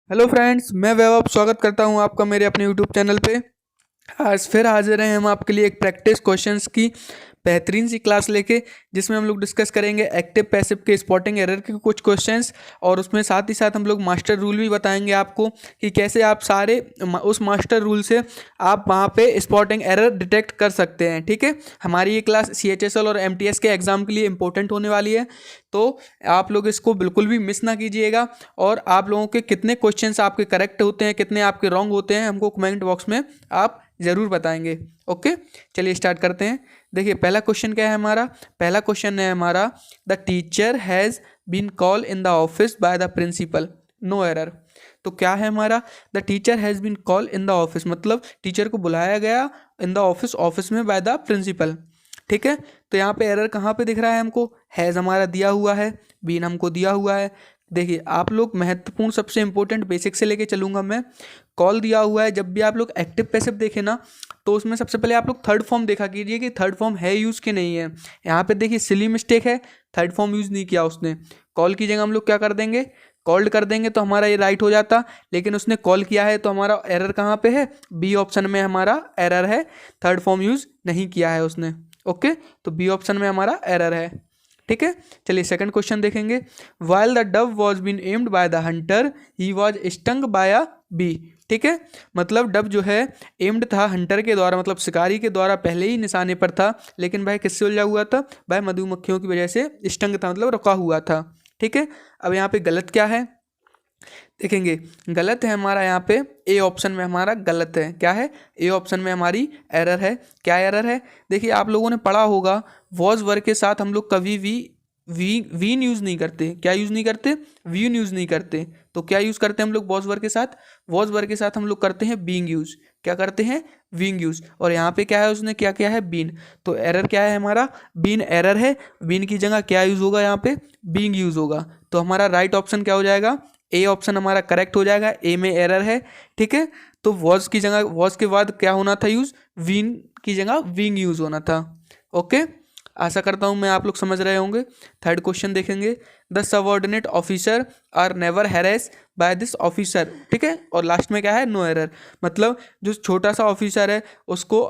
Hello friends, मैं वैभव स्वागत करता हूं आपका मेरे अपने यूट्यूब चैनल पे। आज फिर हाजिर हैं हम आपके लिए एक प्रैक्टिस क्वेश्चंस की बेहतरीन सी क्लास लेके, जिसमें हम लोग डिस्कस करेंगे एक्टिव पैसिव के स्पॉटिंग एरर के कुछ क्वेश्चंस, और उसमें साथ ही साथ हम लोग मास्टर रूल भी बताएंगे आपको कि कैसे आप सारे उस मास्टर रूल से आप वहाँ पे स्पॉटिंग एरर डिटेक्ट कर सकते हैं। ठीक है, हमारी ये क्लास CHSL और MTS के एग्ज़ाम के लिए इंपॉर्टेंट होने वाली है, तो आप लोग इसको बिल्कुल भी मिस ना कीजिएगा। और आप लोगों के कितने क्वेश्चंस आपके करेक्ट होते हैं, कितने आपके रॉन्ग होते हैं, हमको कमेंट बॉक्स में आप ज़रूर बताएंगे। ओके, चलिए स्टार्ट करते हैं। देखिए पहला क्वेश्चन क्या है हमारा। पहला क्वेश्चन है हमारा, the teacher has been call in the office by the principal, no error. तो क्या है हमारा, the teacher has been call in the office, मतलब टीचर को बुलाया गया इन द ऑफिस, ऑफिस में बाय द प्रिंसिपल। ठीक है, तो यहाँ पे एरर कहाँ पे दिख रहा है हमको, हैज़ हमारा दिया हुआ है, बीन हमको दिया हुआ है। देखिए आप लोग महत्वपूर्ण, सबसे इंपॉर्टेंट बेसिक से लेके चलूँगा मैं। कॉल दिया हुआ है, जब भी आप लोग एक्टिव पैसिव देखें ना, तो उसमें सबसे पहले आप लोग थर्ड फॉर्म देखा कीजिए कि थर्ड फॉर्म है यूज़ कि नहीं है। यहाँ पे देखिए सिली मिस्टेक है, थर्ड फॉर्म यूज़ नहीं किया उसने। कॉल की जगह हम लोग क्या कर देंगे, कॉल्ड कर देंगे, तो हमारा ये राइट हो जाता। लेकिन उसने कॉल किया है, तो हमारा एरर कहाँ पे है, बी ऑप्शन में हमारा एरर है, थर्ड फॉर्म यूज़ नहीं किया है उसने। ओके, तो बी ऑप्शन में हमारा एरर है। ठीक है, चलिए सेकंड क्वेश्चन देखेंगे। While the dove was been aimed by the hunter he was stung by a bee. ठीक है, मतलब डब जो है एम्ड था हंटर के द्वारा, मतलब शिकारी के द्वारा पहले ही निशाने पर था, लेकिन भाई किससे उलझा हुआ था, भाई मधुमक्खियों की वजह से स्टंग था, मतलब रुका हुआ था। ठीक है, अब यहाँ पे गलत क्या है देखेंगे। गलत है हमारा यहाँ पे ए ऑप्शन में हमारा गलत है। क्या है, ए ऑप्शन में हमारी एरर है। क्या एरर है, देखिए आप लोगों ने पढ़ा होगा, वॉज वर्ग के साथ हम लोग कभी भी वीन यूज़ नहीं करते। क्या यूज़ नहीं करते, वीन यूज़ नहीं करते। तो क्या यूज़ करते हैं हम लोग वॉज वर्ग के साथ, वॉज वर्ग के साथ हम लोग करते हैं बीइंग यूज़। क्या करते हैं, बीइंग यूज़। और यहाँ पे क्या है, उसने क्या किया है, बीन। तो एरर क्या है हमारा, बीन एरर है। बीन की जगह क्या यूज़ होगा, यहाँ पे बीइंग यूज़ होगा। तो हमारा राइट ऑप्शन क्या हो जाएगा, ए ऑप्शन हमारा करेक्ट हो जाएगा। ए में एरर है। ठीक है, तो वॉज की जगह, वॉज के बाद क्या होना था यूज़, वीन की जगह विंग यूज़ होना था। ओके, आशा करता हूँ मैं आप लोग समझ रहे होंगे। थर्ड क्वेश्चन देखेंगे। The subordinate officer are never harass by this officer. ठीक है, और लास्ट में क्या है, नो एरर। मतलब जो छोटा सा ऑफिसर है उसको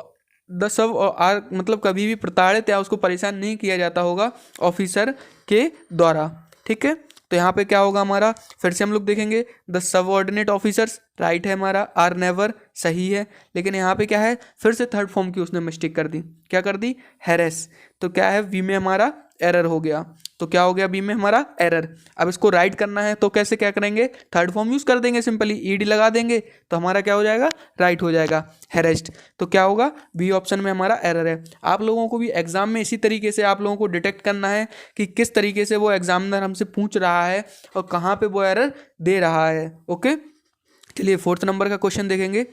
द सब आर, मतलब कभी भी प्रताड़ित या उसको परेशान नहीं किया जाता होगा ऑफिसर के द्वारा। ठीक है, तो यहाँ पे क्या होगा हमारा, फिर से हम लोग देखेंगे, द सबऑर्डिनेट ऑफिसर्स राइट है हमारा, आर नेवर सही है। लेकिन यहाँ पे क्या है, फिर से थर्ड फॉर्म की उसने मिस्टेक कर दी। क्या कर दी, हैरेस। तो क्या है, वी में हमारा एरर हो गया। तो क्या हो गया, बी में हमारा एरर। अब इसको राइट करना है तो कैसे क्या करेंगे, थर्ड फॉर्म यूज़ कर देंगे, सिंपली ईडी लगा देंगे, तो हमारा क्या हो जाएगा, राइट हो जाएगा, हैरेस्ड। तो क्या होगा, बी ऑप्शन में हमारा एरर है। आप लोगों को भी एग्जाम में इसी तरीके से आप लोगों को डिटेक्ट करना है कि किस तरीके से वो एग्जामिनर हमसे पूछ रहा है और कहाँ पे वो एरर दे रहा है। ओके, चलिए फोर्थ नंबर का क्वेश्चन देखेंगे।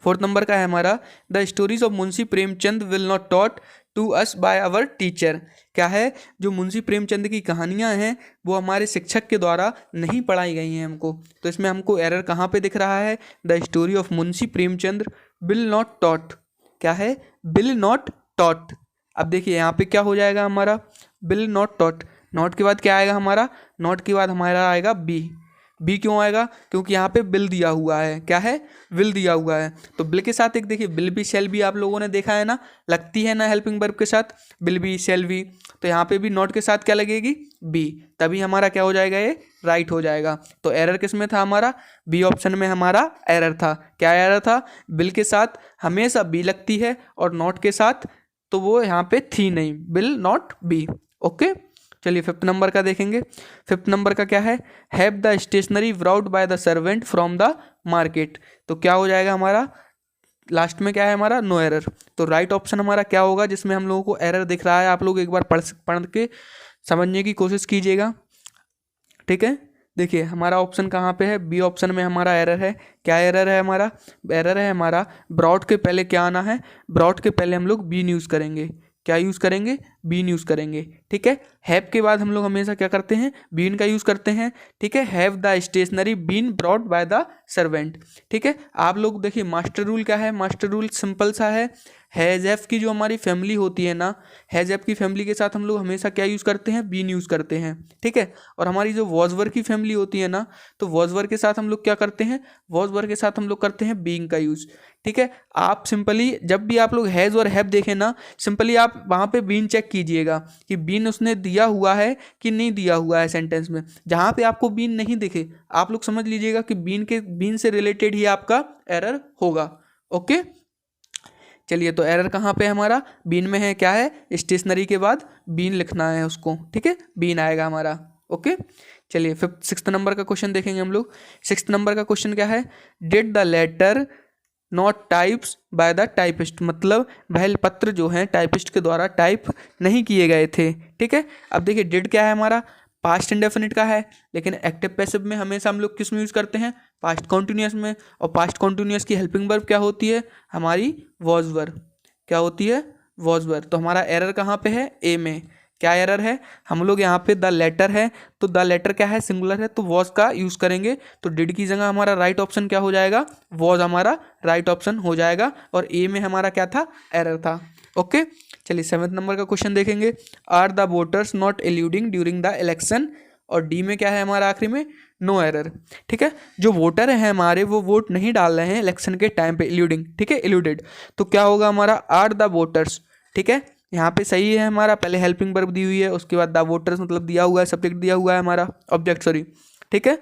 फोर्थ नंबर का है हमारा, the stories of Munshi Premchand will not taught to us by our teacher. क्या है, जो मुंशी प्रेमचंद की कहानियाँ हैं वो हमारे शिक्षक के द्वारा नहीं पढ़ाई गई हैं हमको। तो इसमें हमको एरर कहाँ पे दिख रहा है, the story of Munshi Premchand will not taught. क्या है, विल नॉट टॉट। अब देखिए यहाँ पे क्या हो जाएगा हमारा, विल नॉट टॉट, नॉट के बाद क्या आएगा हमारा, नॉट के बाद हमारा आएगा बी। बी क्यों आएगा, क्योंकि यहाँ पे बिल दिया हुआ है। क्या है, विल दिया हुआ है। तो बिल के साथ एक देखिए, बिल भी शेल भी आप लोगों ने देखा है ना, लगती है ना हेल्पिंग वर्ब के साथ, बिल भी शेल भी। तो यहाँ पे भी नॉट के साथ क्या लगेगी, बी, तभी हमारा क्या हो जाएगा, ये राइट हो जाएगा। तो एरर किस में था हमारा, बी ऑप्शन में हमारा एरर था। क्या एरर था, बिल के साथ हमेशा बी लगती है और नॉट के साथ तो वो यहाँ पे थी नहीं, बिल नॉट बी। ओके, चलिए फिफ्थ नंबर का देखेंगे। फिफ्थ नंबर का क्या है, have the stationery brought by the servant from the market. तो क्या हो जाएगा हमारा, लास्ट में क्या है हमारा, नो एरर। तो राइट ऑप्शन हमारा क्या होगा, जिसमें हम लोगों को एरर दिख रहा है, आप लोग एक बार पढ़ के समझने की कोशिश कीजिएगा। ठीक है, देखिए हमारा ऑप्शन कहाँ पे है, बी ऑप्शन में हमारा एरर है। क्या एरर है हमारा, एरर है हमारा ब्रॉड के पहले क्या आना है, ब्रॉड के पहले हम लोग बीन यूज़ करेंगे। क्या यूज़ करेंगे, बीन यूज़ करेंगे। ठीक है, हैव के बाद हम लोग हमेशा क्या करते हैं, बीन का यूज़ करते हैं। ठीक है, have the stationery been brought by the servant. ठीक है, आप लोग देखिए मास्टर रूल क्या है, मास्टर रूल सिंपल सा है, हैज़ हैव की जो हमारी फैमिली होती है ना, हैज़ हैव की फैमिली के साथ हम लोग हमेशा क्या यूज़ करते हैं, बीन यूज़ करते हैं। ठीक है, और हमारी जो वॉज वर की फैमिली होती है ना, तो वॉज वर के साथ हम लोग क्या करते हैं, वॉज वर के साथ हम लोग करते हैं बीइंग का यूज़। ठीक है, आप सिंपली जब भी आप लोग हैज़ और हैव देखें ना, सिंपली आप वहाँ पे बीन चेक कीजिएगा कि बीन उसने दिया हुआ है कि नहीं दिया हुआ है सेंटेंस में। जहाँ पे आपको बीन नहीं दिखे आप लोग समझ लीजिएगा कि बीन से रिलेटेड ही आपका एरर होगा। ओके, चलिए तो एरर कहाँ पे है हमारा, बीन में है। क्या है, स्टेशनरी के बाद बीन लिखना है उसको। ठीक है, बीन आएगा हमारा। ओके, चलिए फिफ्थ सिक्स्थ नंबर का क्वेश्चन देखेंगे हम लोग। सिक्स्थ नंबर का क्वेश्चन क्या है, did the letter not types by the typist, मतलब वह पत्र जो है टाइपिस्ट के द्वारा टाइप नहीं किए गए थे। ठीक है, अब देखिए डिड क्या है हमारा, पास्ट इंडेफिनिट का है, लेकिन एक्टिव पैसिव में हमेशा हम लोग किस में यूज़ करते हैं, पास्ट कॉन्टिन्यूस में। और पास्ट कॉन्टिन्यूस की हेल्पिंग वर्ब क्या होती है हमारी, वॉज वर्ब। क्या होती है, वॉज वर्ब। तो हमारा एरर कहाँ पे है, ए में। क्या एरर है, हम लोग यहाँ पे द लेटर है, तो द लेटर क्या है, सिंगुलर है, तो वॉज का यूज़ करेंगे। तो डिड की जगह हमारा राइट ऑप्शन क्या हो जाएगा, वॉज हमारा राइट ऑप्शन हो जाएगा। और ए में हमारा क्या था, एरर था। ओके, चलिए सेवन्थ नंबर का क्वेश्चन देखेंगे, are the voters not alluding during the election. और डी में क्या है हमारा आखिरी में, नो एरर। ठीक है, जो वोटर हैं हमारे वो वोट नहीं डाल रहे हैं इलेक्शन के टाइम पे, एल्यूडिंग। ठीक है, एल्यूडेड। तो क्या होगा हमारा, आर द वोटर्स। ठीक है, यहाँ पे सही है हमारा, पहले हेल्पिंग वर्ब दी हुई है, उसके बाद द वोटर्स मतलब दिया हुआ है, सब्जेक्ट दिया हुआ है हमारा, ऑब्जेक्ट सॉरी। ठीक है,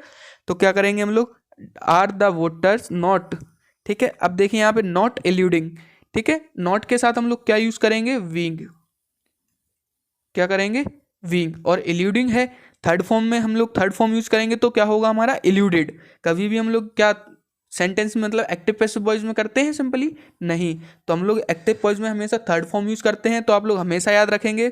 तो क्या करेंगे हम लोग, आर द वोटर्स नॉट। ठीक है, अब देखिए यहाँ पे नॉट एल्यूडिंग। ठीक है, नॉट के साथ हम लोग क्या यूज करेंगे, विंग। क्या करेंगे, विंग। और एल्यूडिंग है थर्ड फॉर्म में, हम लोग थर्ड फॉर्म यूज करेंगे तो क्या होगा हमारा, एल्यूडेड। कभी भी हम लोग क्या सेंटेंस में मतलब एक्टिव पैसिव वॉइस में करते हैं सिंपली, नहीं। तो हम लोग एक्टिव वॉइस में हमेशा थर्ड फॉर्म यूज करते हैं। तो आप लोग हमेशा याद रखेंगे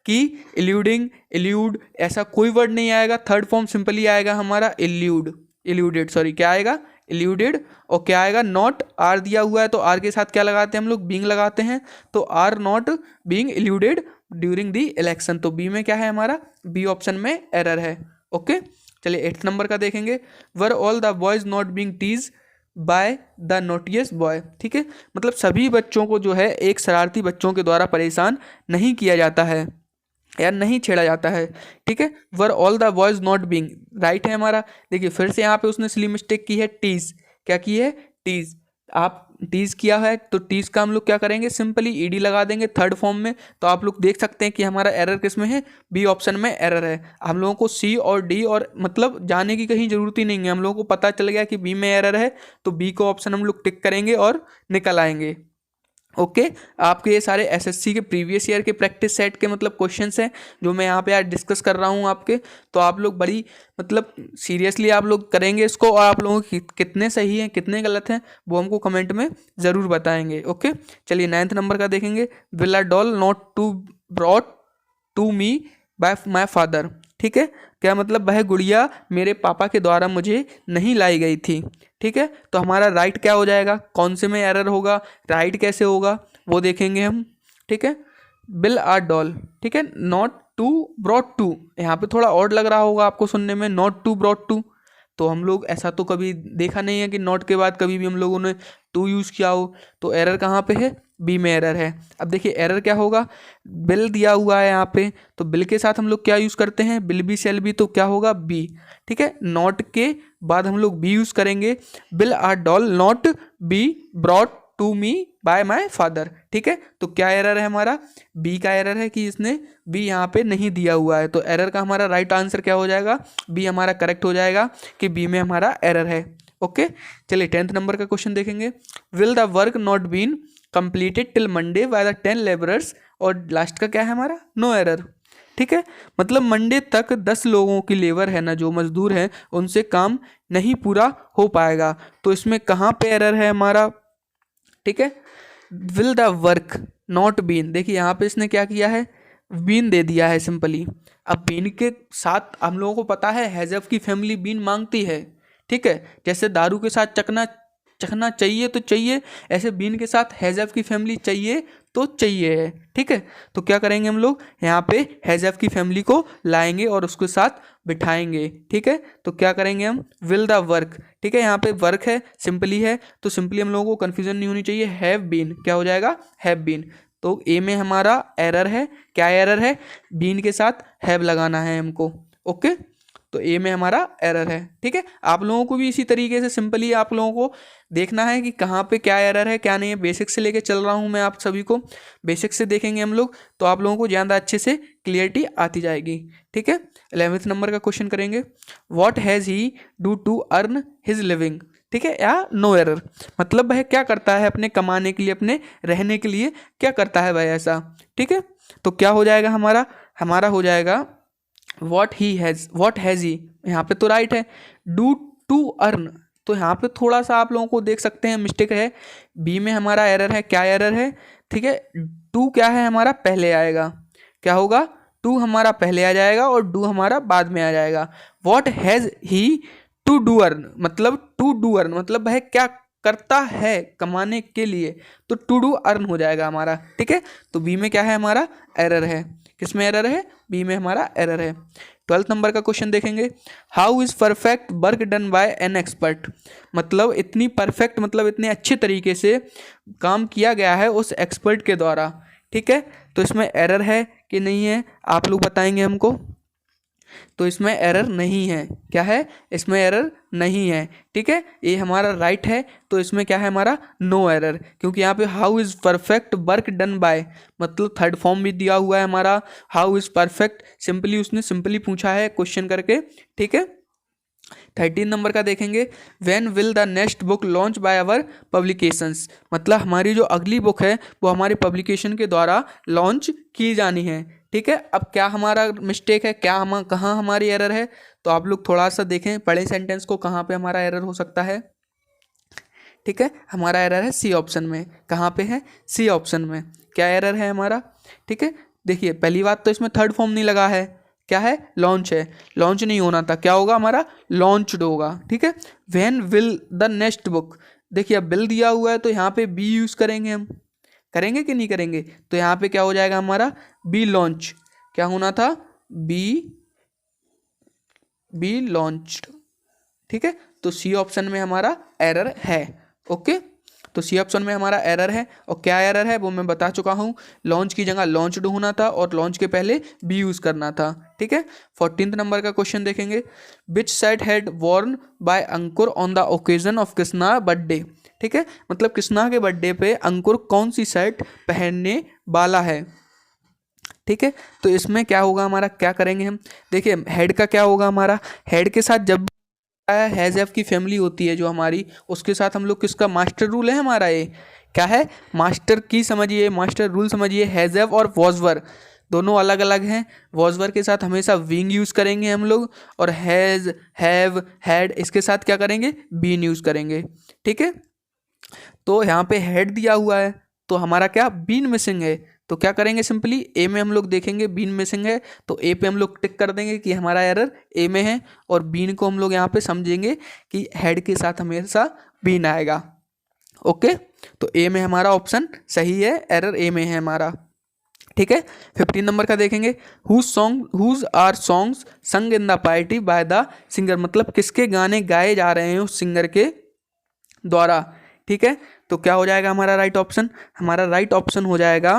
कि एल्यूडिंग, एल्यूड ऐसा कोई वर्ड नहीं आएगा, थर्ड फॉर्म सिंपली आएगा हमारा एल्यूड, एल्यूडेड सॉरी, क्या आएगा, एल्यूडेड। और क्या आएगा, नॉट, आर दिया हुआ है तो आर के साथ क्या लगाते हैं हम लोग, बीइंग लगाते हैं। तो are not being alluded during the election. तो बी में क्या है हमारा, बी ऑप्शन में एरर है। ओके, चलिए एट्थ नंबर का देखेंगे, were all the boys not being tease by the notorious boy. ठीक है, मतलब सभी बच्चों को जो है एक शरारती बच्चों के द्वारा परेशान नहीं किया जाता है या नहीं छेड़ा जाता है। ठीक है, वर all the boys not being, right है हमारा। देखिए फिर से यहाँ पे उसने सिली मिस्टेक की है, टीज। क्या की है, टीज। आप टीज किया है तो टीज का हम लोग क्या करेंगे, सिंपली ईडी लगा देंगे थर्ड फॉर्म में। तो आप लोग देख सकते हैं कि हमारा एरर किस में है, बी ऑप्शन में एरर है। हम लोगों को सी और डी और मतलब जाने की कहीं जरूरत ही नहीं है, हम लोगों को पता चल गया कि बी में एरर है, तो बी को ऑप्शन हम लोग टिक करेंगे और निकल आएंगे। ओके, आपके ये सारे एसएससी के प्रीवियस ईयर के प्रैक्टिस सेट के मतलब क्वेश्चंस हैं जो मैं यहाँ पे आज डिस्कस कर रहा हूँ आपके। तो आप लोग बड़ी मतलब सीरियसली आप लोग करेंगे इसको, और आप लोगों की कितने सही हैं कितने गलत हैं वो हमको कमेंट में ज़रूर बताएंगे। ओके, चलिए नाइन्थ नंबर का देखेंगे, will a doll not to brought to me by my father. ठीक है, क्या मतलब वह गुड़िया मेरे पापा के द्वारा मुझे नहीं लाई गई थी। ठीक है, तो हमारा राइट क्या हो जाएगा, कौन से में एरर होगा, राइट कैसे होगा वो देखेंगे हम। ठीक है, बिल आर डॉल। ठीक है, नॉट टू ब्रॉट टू, यहाँ पे थोड़ा ऑड लग रहा होगा आपको सुनने में, नॉट टू ब्रॉट टू। तो हम लोग ऐसा तो कभी देखा नहीं है कि नॉट के बाद कभी भी हम लोगों ने टू यूज़ किया हो। तो एरर कहाँ पे है, बी में एरर है। अब देखिए एरर क्या होगा, बिल दिया हुआ है यहाँ पे, तो बिल के साथ हम लोग क्या यूज़ करते हैं, बिल बी सेल बी, तो क्या होगा बी। ठीक है, नॉट के बाद हम लोग बी यूज़ करेंगे, will are doll not be brought to me by my father. ठीक है, तो क्या एरर है हमारा, बी का एरर है कि इसने बी यहाँ पे नहीं दिया हुआ है। तो एरर का हमारा राइट आंसर क्या हो जाएगा, बी हमारा करेक्ट हो जाएगा कि बी में हमारा एरर है। ओके, चलिए टेंथ नंबर का क्वेश्चन देखेंगे, will the work not been completed till Monday by the 10 labourers. और लास्ट का क्या है हमारा, नो एरर। ठीक है, मतलब मंडे तक 10 लोगों की लेबर है ना, जो मजदूर हैं उनसे काम नहीं पूरा हो पाएगा। तो इसमें कहाँ पे एरर है हमारा, ठीक है, will the work not been. देखिए यहाँ पे इसने क्या किया है, बीन दे दिया है सिंपली। अब बीन के साथ हम लोगों को पता है हैजफ की फैमिली बीन मांगती है। ठीक है, जैसे दारू के साथ चखना चाहिए तो चाहिए, ऐसे बीन के साथ हैजफ की फैमिली चाहिए तो चाहिए है। ठीक है, तो क्या करेंगे हम लोग यहाँ पे हैज़ हैव की फैमिली को लाएंगे और उसके साथ बिठाएंगे। ठीक है, तो क्या करेंगे हम विल द वर्क। ठीक है, यहाँ पे वर्क है, सिंपली है, तो सिंपली हम लोगों को कन्फ्यूजन नहीं होनी चाहिए, हैव बीन क्या हो जाएगा हैव बीन। तो ए में हमारा एरर है, क्या एरर है, बीन के साथ हैव लगाना है हमको। ओके, तो ए में हमारा एरर है। ठीक है, आप लोगों को भी इसी तरीके से सिंपली आप लोगों को देखना है कि कहाँ पे क्या एरर है क्या नहीं है। बेसिक से लेके चल रहा हूँ मैं आप सभी को, बेसिक से देखेंगे हम लोग तो आप लोगों को ज़्यादा अच्छे से क्लियरिटी आती जाएगी। ठीक है, 11th नंबर का क्वेश्चन करेंगे, what has he do to earn his living. ठीक है, या नो एरर, मतलब वह क्या करता है अपने कमाने के लिए, अपने रहने के लिए क्या करता है वह ऐसा। ठीक है, तो क्या हो जाएगा हमारा, हमारा हो जाएगा वॉट हैज़ ही, यहाँ पे तो राइट है, डू टू अर्न, तो यहाँ पे थोड़ा सा आप लोगों को देख सकते हैं मिस्टेक है, बी में हमारा एरर है, क्या एरर है। ठीक है, टू क्या है हमारा पहले आएगा, क्या होगा टू हमारा पहले आ जाएगा और डू हमारा बाद में आ जाएगा। What has he to do earn, मतलब टू डू अर्न मतलब वह क्या करता है कमाने के लिए, तो टू डू अर्न हो जाएगा हमारा। ठीक है, तो बी में क्या है हमारा एरर है, किस में एरर है, बी में हमारा एरर है। 12th नंबर का क्वेश्चन देखेंगे, how is perfect work done by an expert, मतलब इतनी परफेक्ट मतलब इतने अच्छे तरीके से काम किया गया है उस एक्सपर्ट के द्वारा। ठीक है, तो इसमें एरर है कि नहीं है आप लोग बताएंगे हमको, तो इसमें एरर नहीं है, क्या है इसमें एरर नहीं है। ठीक है, ये हमारा राइट है, तो इसमें क्या है हमारा नो एरर, क्योंकि यहाँ पे how is perfect work done by मतलब थर्ड फॉर्म भी दिया हुआ है हमारा, हाउ इज़ परफेक्ट सिंपली उसने सिंपली पूछा है क्वेश्चन करके। ठीक है, 13 नंबर का देखेंगे, when will the next book launch by our publications, मतलब हमारी जो अगली बुक है वो हमारे पब्लिकेशन के द्वारा लॉन्च की जानी है। ठीक है, अब क्या हमारा मिस्टेक है, क्या हम कहाँ हमारी एरर है, तो आप लोग थोड़ा सा देखें पढ़े सेंटेंस को, कहाँ पे हमारा एरर हो सकता है। ठीक है, हमारा एरर है सी ऑप्शन में, कहाँ पे है सी ऑप्शन में, क्या एरर है हमारा। ठीक है, देखिए पहली बात तो इसमें थर्ड फॉर्म नहीं लगा है, क्या है लॉन्च है, लॉन्च नहीं होना था, क्या होगा हमारा लॉन्च्ड होगा। ठीक है, when will the next book, देखिए अब बिल दिया हुआ है तो यहाँ पे बी यूज़ करेंगे, हम करेंगे कि नहीं करेंगे, तो यहाँ पे क्या हो जाएगा हमारा बी लॉन्च, क्या होना था बी लॉन्च्ड। ठीक है, तो सी ऑप्शन में हमारा एरर है। ओके, तो सी ऑप्शन में हमारा एरर है, और क्या एरर है वो मैं बता चुका हूँ, लॉन्च की जगह लॉन्च्ड होना था और लॉन्च के पहले बी यूज़ करना था। ठीक है, 14th नंबर का क्वेश्चन देखेंगे, which set had worn by Ankur on the occasion of Krishna birthday. ठीक है, मतलब कृष्णा के बर्थडे पे अंकुर कौन सी शर्ट पहनने वाला है। ठीक है, तो इसमें क्या होगा हमारा, क्या करेंगे हम, देखिए हेड का क्या होगा हमारा, हेड के साथ जब हैज़ हैव की फैमिली होती है जो हमारी, उसके साथ हम लोग किसका मास्टर रूल है हमारा, ये क्या है मास्टर की समझिए, मास्टर रूल समझिए, हैज़ हैव और वॉजवर दोनों अलग अलग हैं। वॉजवर के साथ हमेशा विंग यूज़ करेंगे हम लोग, और हैज़ हैव हैड इसके साथ क्या करेंगे बीन यूज़ करेंगे। ठीक है, तो यहाँ पे हेड दिया हुआ है तो हमारा क्या बीन मिसिंग है, तो क्या करेंगे सिंपली ए में हम लोग देखेंगे बीन मिसिंग है, तो ए पे हम लोग टिक कर देंगे कि हमारा एरर ए में है, और बीन को हम लोग यहाँ पे समझेंगे कि हेड के साथ हमेशा बीन आएगा। ओके, तो ए में हमारा ऑप्शन सही है, एरर ए में है हमारा। ठीक है, 15 नंबर का देखेंगे, हुज आर सॉन्ग्स संग in the party by the singer, मतलब किसके गाने गाए जा रहे हैं उस सिंगर के द्वारा। ठीक है, तो क्या हो जाएगा हमारा राइट ऑप्शन, हमारा राइट ऑप्शन हो जाएगा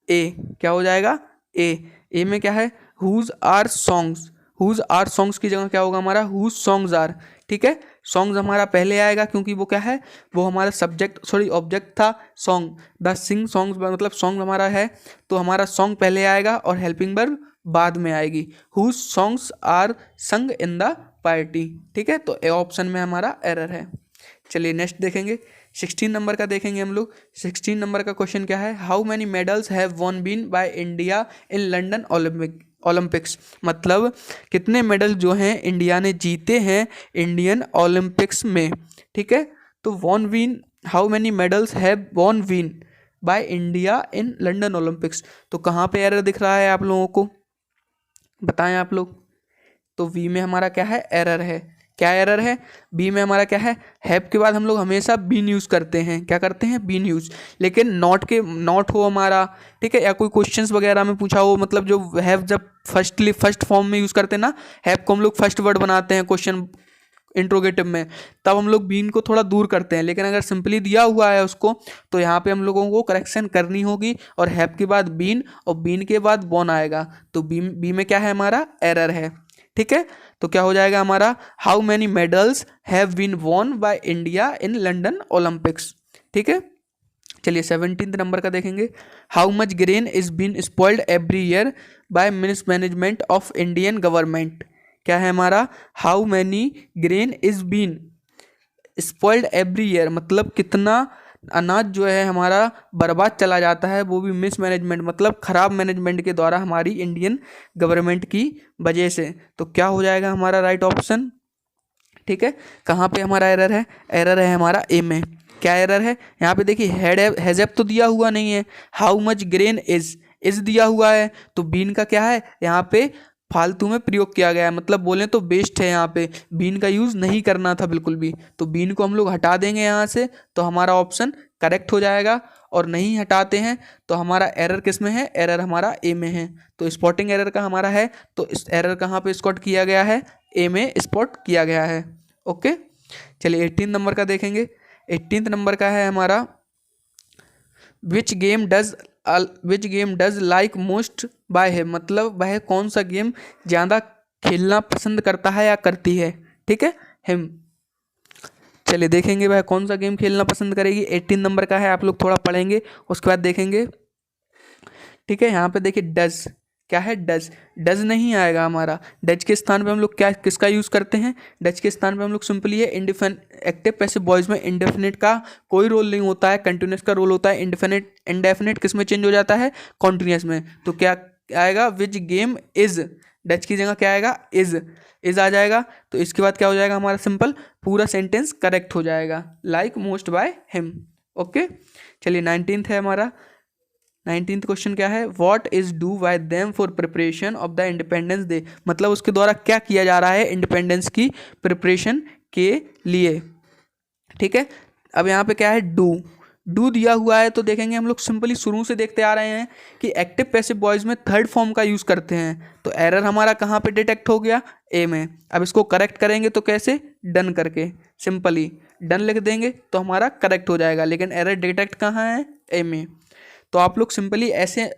ए, क्या हो जाएगा ए में क्या है हुज आर सॉन्ग्स की जगह क्या होगा हमारा हुज सॉन्ग्स आर। ठीक है, सॉन्ग्स हमारा पहले आएगा क्योंकि वो क्या है, वो हमारा ऑब्जेक्ट था सॉन्ग, द सिंग सॉन्ग्स मतलब सॉन्ग हमारा है, तो हमारा सॉन्ग पहले आएगा और हेल्पिंग वर्ब बाद में आएगी, हुज सॉन्ग्स आर संग इन द पार्टी। ठीक है, तो ए ऑप्शन में हमारा एरर है। चलिए नेक्स्ट देखेंगे, 16 नंबर का देखेंगे हम लोग। 16 नंबर का क्वेश्चन क्या है, how many medals have won been by India in London Olympics, मतलब कितने मेडल जो हैं इंडिया ने जीते हैं इंडियन ओलंपिक्स में। ठीक है, तो won been, how many medals have won been by India in London Olympics, तो कहाँ पे एरर दिख रहा है आप लोगों को बताएं आप लोग, तो वी में हमारा क्या है एरर है, क्या एरर है? बी में हमारा क्या है? हैव के बाद हम लोग हमेशा बीन यूज़ करते हैं। क्या करते हैं? Been use. लेकिन नॉट हो हमारा, ठीक है, या कोई क्वेश्चंस वगैरह में पूछा हो, मतलब जो हैव जब फर्स्ट फॉर्म में यूज़ करते हैं ना, हैव को हम लोग फर्स्ट वर्ड बनाते हैं क्वेश्चन इंट्रोगेटिव में, तब हम लोग बीन को थोड़ा दूर करते हैं। लेकिन अगर सिंपली दिया हुआ है उसको, तो यहाँ पे हम लोगों को करेक्शन करनी होगी, और हैव के बाद बीन और बीन के बाद बॉन आएगा। तो बी में क्या है? हमारा एरर है। ठीक है, तो क्या हो जाएगा हमारा? How many medals have been won by India in London Olympics. ठीक है, चलिए 17 नंबर का देखेंगे। How much grain is been spoiled every year by mismanagement of Indian government. क्या है हमारा? How many grain is been spoiled every year, मतलब कितना अनाज जो है हमारा बर्बाद चला जाता है, वो भी मिसमैनेजमेंट मतलब खराब मैनेजमेंट के द्वारा हमारी इंडियन गवर्नमेंट की वजह से। तो क्या हो जाएगा हमारा राइट ऑप्शन? ठीक है, कहाँ पे हमारा एरर है? एरर है हमारा ए में। क्या एरर है? यहाँ पे देखिए हैज़ तो दिया हुआ नहीं है, हाउ मच ग्रेन इज दिया हुआ है, तो बीन का क्या है? यहाँ पे फालतू में प्रयोग किया गया है, मतलब बोलें तो बेस्ट है, यहाँ पे बीन का यूज़ नहीं करना था बिल्कुल भी। तो बीन को हम लोग हटा देंगे यहाँ से, तो हमारा ऑप्शन करेक्ट हो जाएगा। और नहीं हटाते हैं तो हमारा एरर किस में है? एरर हमारा ए में है। तो स्पॉटिंग एरर का हमारा है, तो इस एरर कहाँ पे स्पॉट किया गया है? ए में स्पॉट किया गया है। ओके, चलिए 18 नंबर का देखेंगे। 18 नंबर का है हमारा which game does like most by है, मतलब वह कौन सा गेम ज़्यादा खेलना पसंद करता है या करती है। ठीक है, हिम। चलिए देखेंगे वह कौन सा गेम खेलना पसंद करेगी। 18 नंबर का है, आप लोग थोड़ा पढ़ेंगे उसके बाद देखेंगे। ठीक है, यहाँ पे देखिए डज, क्या है? डज नहीं आएगा हमारा। डज के स्थान पे हम लोग क्या किसका यूज़ करते हैं? डज के स्थान पे हम लोग सिंपली है एक्टिव पैसिव वॉइस में इंडेफिनिट का कोई रोल नहीं होता है, कंटिन्यूस का रोल होता है। इंडेफिनिट किस में चेंज हो जाता है? कॉन्टिन्यूस में। तो क्या आएगा? विच गेम इज, डज की जगह क्या आएगा? इज आ जाएगा। तो इसके बाद क्या हो जाएगा हमारा? सिंपल पूरा सेंटेंस करेक्ट हो जाएगा, like most by him. Okay, चलिए 19th है हमारा। 19th क्वेश्चन क्या है? What is do by them for preparation of the independence day, मतलब उसके द्वारा क्या किया जा रहा है इंडिपेंडेंस की प्रिपरेशन के लिए। ठीक है, अब यहाँ पे क्या है? डू दिया हुआ है, तो देखेंगे हम लोग सिंपली शुरू से देखते आ रहे हैं कि एक्टिव पैसिव वॉइस में थर्ड फॉर्म का यूज़ करते हैं। तो एरर हमारा कहाँ पे डिटेक्ट हो गया? ए में। अब इसको करेक्ट करेंगे तो कैसे? डन करके, सिंपली डन लिख देंगे तो हमारा करेक्ट हो जाएगा। लेकिन एरर डिटेक्ट कहाँ है? ए में। तो आप लोग सिंपली ऐसे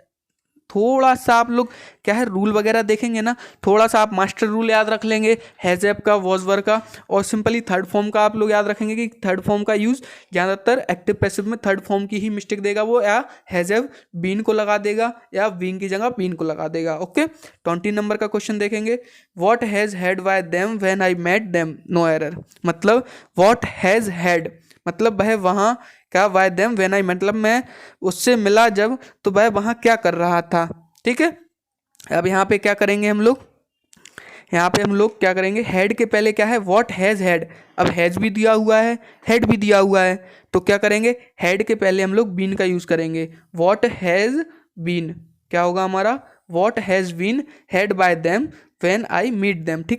थोड़ा सा आप लोग क्या है रूल वगैरह देखेंगे ना, थोड़ा सा आप मास्टर रूल याद रख लेंगे, हैज़ का, वॉज वर का, और सिंपली थर्ड फॉर्म का आप लोग याद रखेंगे कि थर्ड फॉर्म का यूज़ ज़्यादातर एक्टिव पैसिव में थर्ड फॉर्म की ही मिस्टेक देगा वो, या हैज़ बीन को लगा देगा या बीन की जगह बीन को लगा देगा। ओके, 20 नंबर का क्वेश्चन देखेंगे। What has had by them when I met them, no error, मतलब वॉट हैज़ हैड मतलब वह वहाँ क्या, बाय देम व्हेन आई, मतलब मैं उससे मिला जब, तो वह वहाँ क्या कर रहा था। ठीक है, अब यहाँ पे क्या करेंगे हम लोग? यहाँ पे हम लोग क्या करेंगे? हेड के पहले क्या है? What has had. अब हैज़ भी दिया हुआ है, हेड भी दिया हुआ है, तो क्या करेंगे? हेड के पहले हम लोग बीन का यूज़ करेंगे। व्हाट हैज़ बीन क्या होगा हमारा? What has been had by them when I meet them. ठीक है,